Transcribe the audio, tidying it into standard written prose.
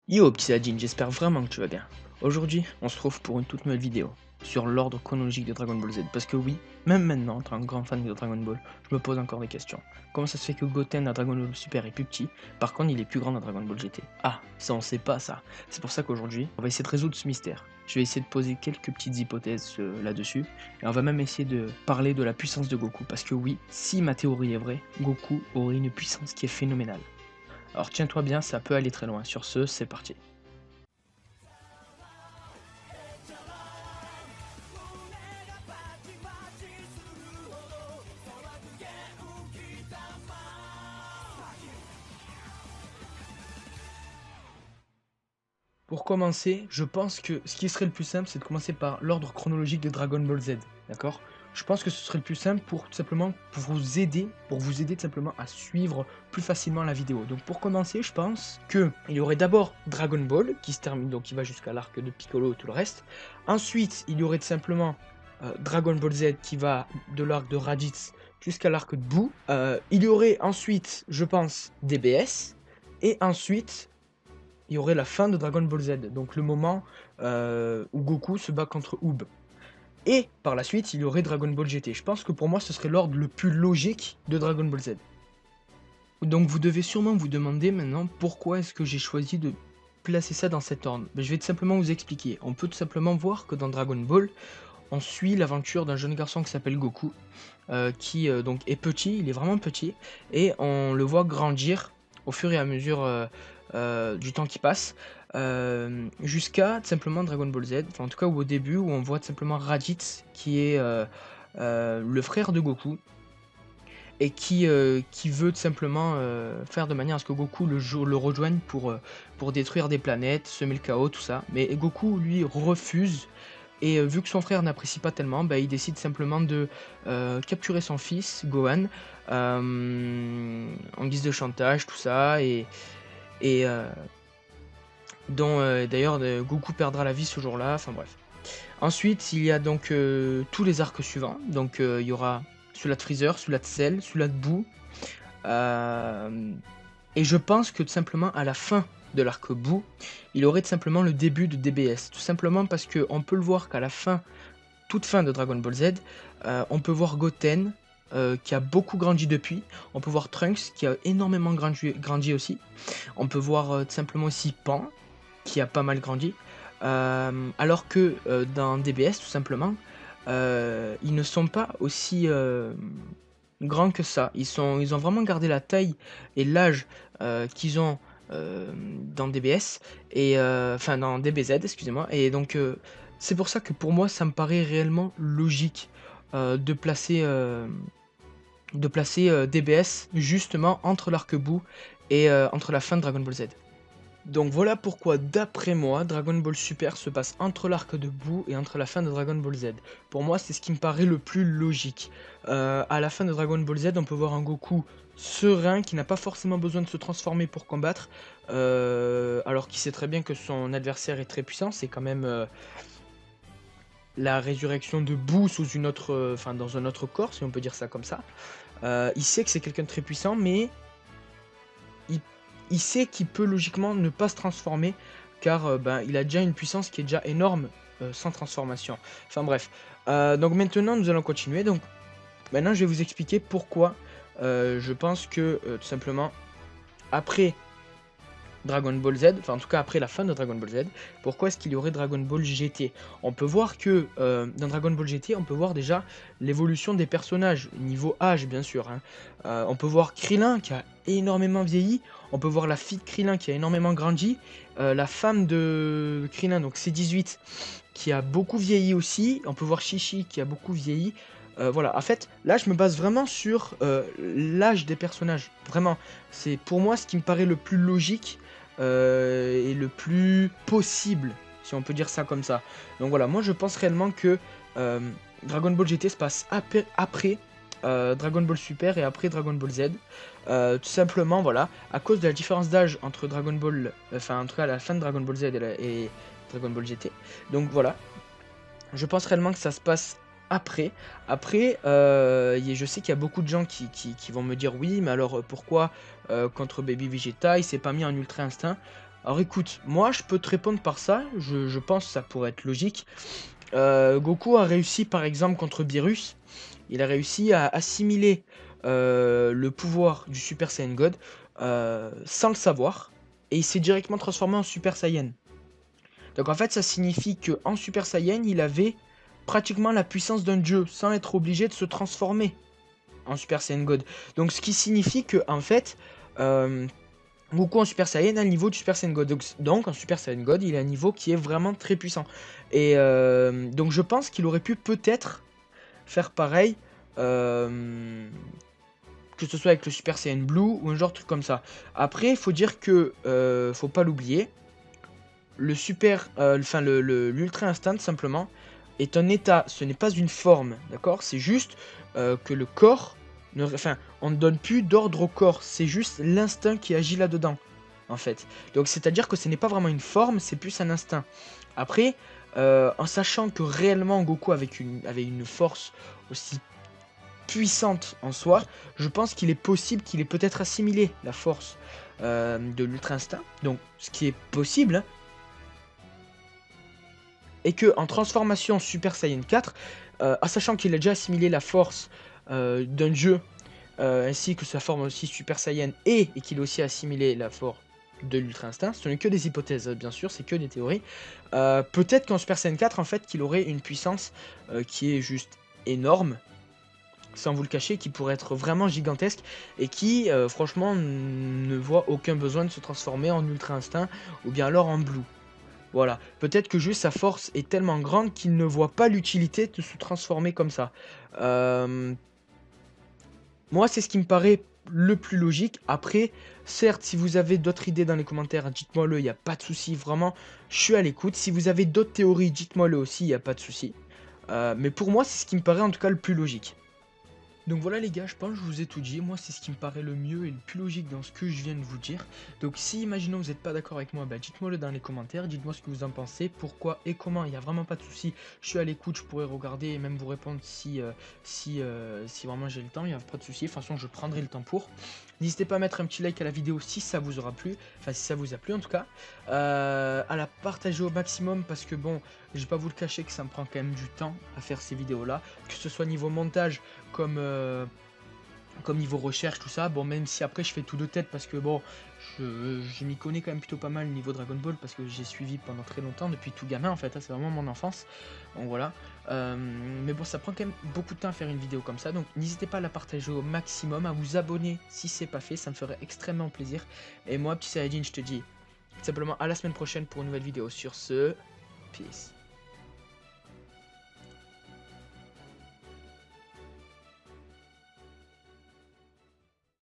Yo petit Adin, j'espère vraiment que tu vas bien. Aujourd'hui, on se trouve pour une toute nouvelle vidéo sur l'ordre chronologique de Dragon Ball Z. Parce que oui, même maintenant, en tant que grand fan de Dragon Ball, je me pose encore des questions. Comment ça se fait que Goten à Dragon Ball Super est plus petit, par contre il est plus grand dans Dragon Ball GT? Ah, ça on sait pas ça. C'est pour ça qu'aujourd'hui, on va essayer de résoudre ce mystère. Je vais essayer de poser quelques petites hypothèses là-dessus, et on va même essayer de parler de la puissance de Goku. Parce que oui, si ma théorie est vraie, Goku aurait une puissance qui est phénoménale. Alors tiens-toi bien, ça peut aller très loin. Sur ce, c'est parti. Pour commencer, je pense que ce qui serait le plus simple, c'est de commencer par l'ordre chronologique de Dragon Ball Z, d'accord? Je pense que ce serait le plus simple pour tout simplement pour vous aider tout simplement à suivre plus facilement la vidéo. Donc pour commencer, je pense que il y aurait d'abord Dragon Ball qui se termine, donc qui va jusqu'à l'arc de Piccolo et tout le reste. Ensuite, il y aurait tout simplement Dragon Ball Z qui va de l'arc de Raditz jusqu'à l'arc de Boo. Il y aurait ensuite, je pense, DBS. Et ensuite, il y aurait la fin de Dragon Ball Z, donc le moment où Goku se bat contre Oob. Et par la suite, il y aurait Dragon Ball GT. Je pense que pour moi, ce serait l'ordre le plus logique de Dragon Ball Z. Donc vous devez sûrement vous demander maintenant pourquoi est-ce que j'ai choisi de placer ça dans cet ordre. Je vais tout simplement vous expliquer. On peut tout simplement voir que dans Dragon Ball, on suit l'aventure d'un jeune garçon qui s'appelle Goku, qui donc est petit, il est vraiment petit, et on le voit grandir au fur et à mesure du temps qui passe, jusqu'à tout simplement Dragon Ball Z, enfin, en tout cas au début où on voit tout simplement Raditz qui est le frère de Goku, et qui veut tout simplement faire de manière à ce que Goku le rejoigne pour détruire des planètes, semer le chaos, tout ça. Mais Goku, lui, refuse, et vu que son frère n'apprécie pas tellement, bah, il décide simplement de capturer son fils, Gohan, en guise de chantage, tout ça, et dont d'ailleurs Goku perdra la vie ce jour-là, enfin bref. Ensuite, il y a donc tous les arcs suivants, donc il y aura celui-là de Freezer, celui-là de Cell, celui-là de Boo, euh, et je pense que tout simplement à la fin de l'arc Boo, il aurait tout simplement le début de DBS, tout simplement parce qu'on peut le voir qu'à la fin, toute fin de Dragon Ball Z, on peut voir Goten, qui a beaucoup grandi depuis, on peut voir Trunks qui a énormément grandi aussi, on peut voir tout simplement aussi Pan qui a pas mal grandi, alors que dans DBS tout simplement, ils ne sont pas aussi grands que ça. Ils ont vraiment gardé la taille et l'âge qu'ils ont dans DBS, et enfin dans DBZ, excusez-moi. Et donc c'est pour ça que pour moi ça me paraît réellement logique de placer DBS justement entre l'arc-bout et entre la fin de Dragon Ball Z. Donc voilà pourquoi, d'après moi, Dragon Ball Super se passe entre l'arc de Boo et entre la fin de Dragon Ball Z. Pour moi, c'est ce qui me paraît le plus logique. À la fin de Dragon Ball Z, on peut voir un Goku serein qui n'a pas forcément besoin de se transformer pour combattre, alors qu'il sait très bien que son adversaire est très puissant. C'est quand même la résurrection de Boo sous une autre, enfin dans un autre corps, si on peut dire ça comme ça. Il sait que c'est quelqu'un de très puissant, mais il, il sait qu'il peut logiquement ne pas se transformer, car ben, il a déjà une puissance qui est déjà énorme sans transformation. Enfin bref. Donc maintenant nous allons continuer. Donc maintenant je vais vous expliquer pourquoi je pense que tout simplement après Dragon Ball Z, enfin en tout cas après la fin de Dragon Ball Z, pourquoi est-ce qu'il y aurait Dragon Ball GT? On peut voir que dans Dragon Ball GT, on peut voir déjà l'évolution des personnages, niveau âge bien sûr, hein. On peut voir Krillin qui a énormément vieilli, on peut voir la fille de Krillin qui a énormément grandi, la femme de Krillin, donc C18, qui a beaucoup vieilli aussi, on peut voir Chichi qui a beaucoup vieilli. Voilà, en fait, là je me base vraiment sur l'âge des personnages, vraiment. C'est pour moi ce qui me paraît le plus logique et le plus possible, si on peut dire ça comme ça. Donc voilà, moi je pense réellement que Dragon Ball GT se passe après Dragon Ball Super et après Dragon Ball Z. Tout simplement, voilà, à cause de la différence d'âge entre Dragon Ball, enfin en tout cas à la fin de Dragon Ball Z et Dragon Ball GT. Donc voilà, je pense réellement que ça se passe après. Après, je sais qu'il y a beaucoup de gens qui vont me dire oui, mais alors pourquoi contre Baby Vegeta il s'est pas mis en Ultra Instinct? Alors écoute, moi je peux te répondre par ça, je pense que ça pourrait être logique. Goku a réussi par exemple contre Beerus, il a réussi à assimiler le pouvoir du Super Saiyan God sans le savoir, et il s'est directement transformé en Super Saiyan. Donc en fait ça signifie que en Super Saiyan il avait pratiquement la puissance d'un dieu sans être obligé de se transformer en Super Saiyan God. Donc ce qui signifie que en fait Goku en Super Saiyan a le niveau du Super Saiyan God. Donc en Super Saiyan God il a un niveau qui est vraiment très puissant. Et donc je pense qu'il aurait pu peut-être faire pareil, que ce soit avec le Super Saiyan Blue ou un genre de truc comme ça. Après il faut dire que faut pas l'oublier, le super, enfin l'Ultra Instinct simplement est un état, ce n'est pas une forme, d'accord? C'est juste que le corps, enfin on ne donne plus d'ordre au corps, c'est juste l'instinct qui agit là-dedans, en fait. Donc c'est-à-dire que ce n'est pas vraiment une forme, c'est plus un instinct. Après, en sachant que réellement Goku avait une force aussi puissante en soi, je pense qu'il est possible qu'il ait peut-être assimilé la force de l'Ultra Instinct, donc ce qui est possible, hein, et que en transformation Super Saiyan 4, en sachant qu'il a déjà assimilé la force d'un dieu, ainsi que sa forme aussi Super Saiyan, et qu'il a aussi assimilé la force de l'Ultra Instinct, ce n'est que des hypothèses bien sûr, c'est que des théories. Peut-être qu'en Super Saiyan 4 en fait qu'il aurait une puissance qui est juste énorme, sans vous le cacher, qui pourrait être vraiment gigantesque, et qui franchement ne voit aucun besoin de se transformer en Ultra Instinct ou bien alors en Blue. Voilà, peut-être que juste sa force est tellement grande qu'il ne voit pas l'utilité de se transformer comme ça. Moi, c'est ce qui me paraît le plus logique. Après, certes, si vous avez d'autres idées dans les commentaires, dites-moi le, il n'y a pas de souci. Vraiment, je suis à l'écoute. Si vous avez d'autres théories, dites-moi le aussi, il n'y a pas de souci. Mais pour moi, c'est ce qui me paraît en tout cas le plus logique. Donc voilà les gars, je pense que je vous ai tout dit. Moi c'est ce qui me paraît le mieux et le plus logique dans ce que je viens de vous dire. Donc si imaginons vous n'êtes pas d'accord avec moi, bah, dites-moi le dans les commentaires, dites-moi ce que vous en pensez, pourquoi et comment, il n'y a vraiment pas de souci. Je suis à l'écoute, je pourrais regarder et même vous répondre si vraiment j'ai le temps, il n'y a pas de souci. De toute façon je prendrai le temps pour. N'hésitez pas à mettre un petit like à la vidéo si ça vous aura plu, enfin si ça vous a plu en tout cas. À la partager au maximum parce que bon, je vais pas vous le cacher que ça me prend quand même du temps à faire ces vidéos là, que ce soit niveau montage comme niveau recherche, tout ça. Bon, même si après je fais tout de tête parce que bon, je m'y connais quand même plutôt pas mal niveau Dragon Ball parce que j'ai suivi pendant très longtemps, depuis tout gamin en fait, hein, c'est vraiment mon enfance. Donc voilà. Mais bon, ça prend quand même beaucoup de temps à faire une vidéo comme ça, donc n'hésitez pas à la partager au maximum, à vous abonner si c'est pas fait, ça me ferait extrêmement plaisir. Et moi, petit Saiyajin, je te dis simplement à la semaine prochaine pour une nouvelle vidéo. Sur ce, peace.